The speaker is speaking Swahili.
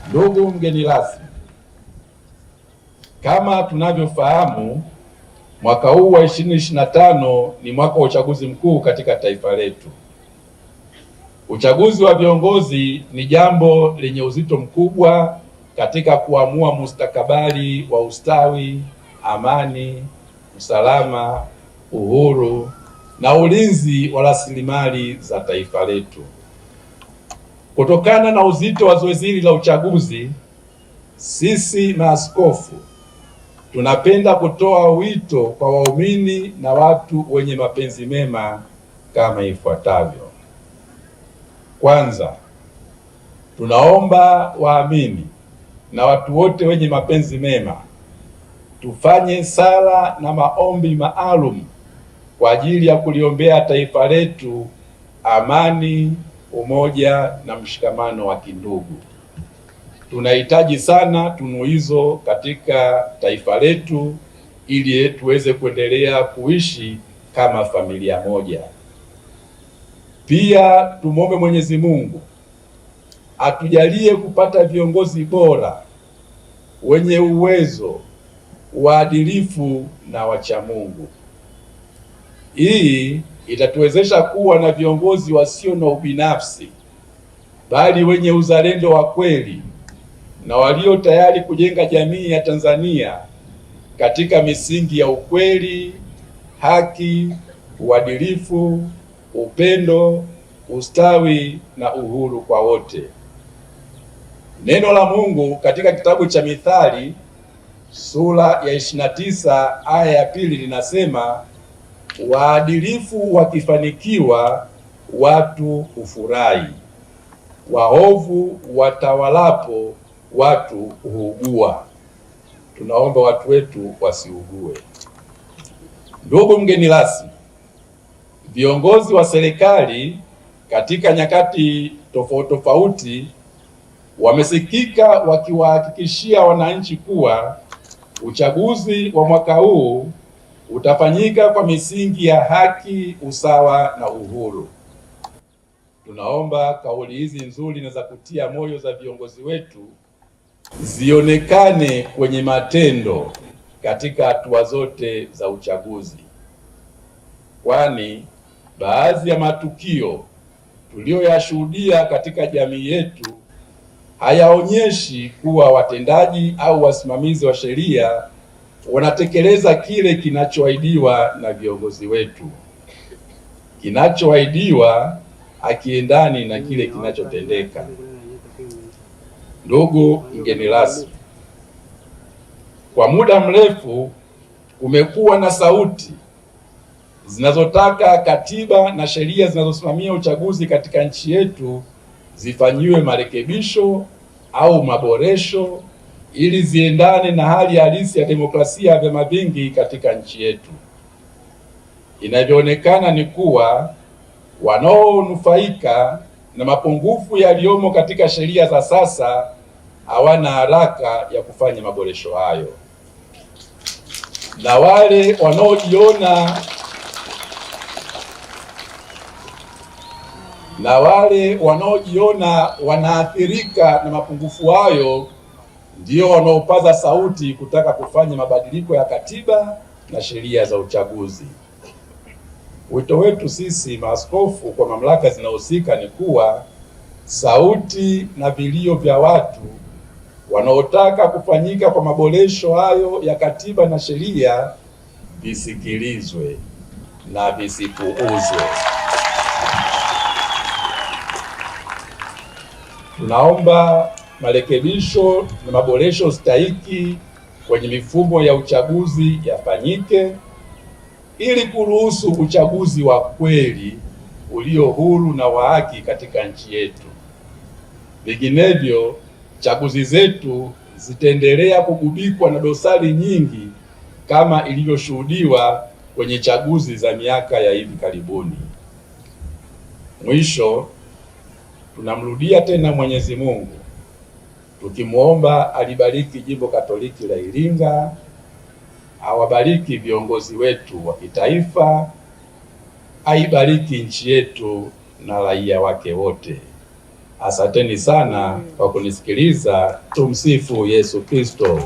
Ndugu mgeni rasmi, kama tunavyofahamu, mwaka huu wa 2025 ni mwaka wa uchaguzi mkuu katika taifa letu. Uchaguzi wa viongozi ni jambo lenye uzito mkubwa katika kuamua mustakabali wa ustawi, amani, usalama, uhuru na ulinzi wa rasilimali za taifa letu. Kutokana na uzito wa zoezi hili la uchaguzi, sisi maaskofu tunapenda kutoa wito kwa waumini na watu wenye mapenzi mema kama ifuatavyo. Kwanza, tunaomba waamini na watu wote wenye mapenzi mema tufanye sala na maombi maalum kwa ajili ya kuliombea taifa letu amani, umoja na mshikamano wa kindugu. Tunahitaji sana tunu hizo katika taifa letu ili tuweze kuendelea kuishi kama familia moja. Pia tumwombe Mwenyezi Mungu atujalie kupata viongozi bora wenye uwezo, waadilifu na wacha Mungu. Hii itatuwezesha kuwa na viongozi wasio na ubinafsi, bali wenye uzalendo wa kweli na walio tayari kujenga jamii ya Tanzania katika misingi ya ukweli, haki, uadilifu, upendo, ustawi na uhuru kwa wote. Neno la Mungu katika kitabu cha Mithali sura ya 29 aya ya 2 linasema, waadilifu wakifanikiwa watu hufurahi, waovu watawalapo watu huugua. Tunaomba watu wetu wasiugue. Ndugu mgeni rasmi, viongozi wa serikali katika nyakati tofauti tofauti wamesikika wakiwahakikishia wananchi kuwa uchaguzi wa mwaka huu utafanyika kwa misingi ya haki, usawa na uhuru. Tunaomba kauli hizi nzuri na za kutia moyo za viongozi wetu zionekane kwenye matendo katika hatua zote za uchaguzi, kwani baadhi ya matukio tuliyoyashuhudia katika jamii yetu hayaonyeshi kuwa watendaji au wasimamizi wa sheria wanatekeleza kile kinachoahidiwa na viongozi wetu. Kinachoahidiwa hakiendani na kile kinachotendeka. Ndugu mgeni rasmi, kwa muda mrefu kumekuwa na sauti zinazotaka katiba na sheria zinazosimamia uchaguzi katika nchi yetu zifanyiwe marekebisho au maboresho ili ziendane na hali halisi ya demokrasia ya vyama vingi katika nchi yetu. Inavyoonekana ni kuwa wanaonufaika na mapungufu yaliyomo katika sheria za sasa hawana haraka ya kufanya maboresho hayo, na wale wanaojiona wanaathirika na mapungufu hayo ndio wanaopaza sauti kutaka kufanya mabadiliko ya katiba na sheria za uchaguzi. Wito wetu sisi maaskofu kwa mamlaka zinahusika ni kuwa sauti na vilio vya watu wanaotaka kufanyika kwa maboresho hayo ya katiba na sheria visikilizwe na visipuuzwe. Tunaomba marekebisho na maboresho stahiki kwenye mifumo ya uchaguzi yafanyike ili kuruhusu uchaguzi wa kweli ulio huru na wa haki katika nchi yetu. Vinginevyo, chaguzi zetu zitaendelea kugubikwa na dosari nyingi kama ilivyoshuhudiwa kwenye chaguzi za miaka ya hivi karibuni. Mwisho, tunamrudia tena Mwenyezi Mungu tukimwomba alibariki Jimbo Katoliki la Iringa, awabariki viongozi wetu wa kitaifa, aibariki nchi yetu na raia wake wote. Asanteni sana kwa kunisikiliza. Tumsifu Yesu Kristo.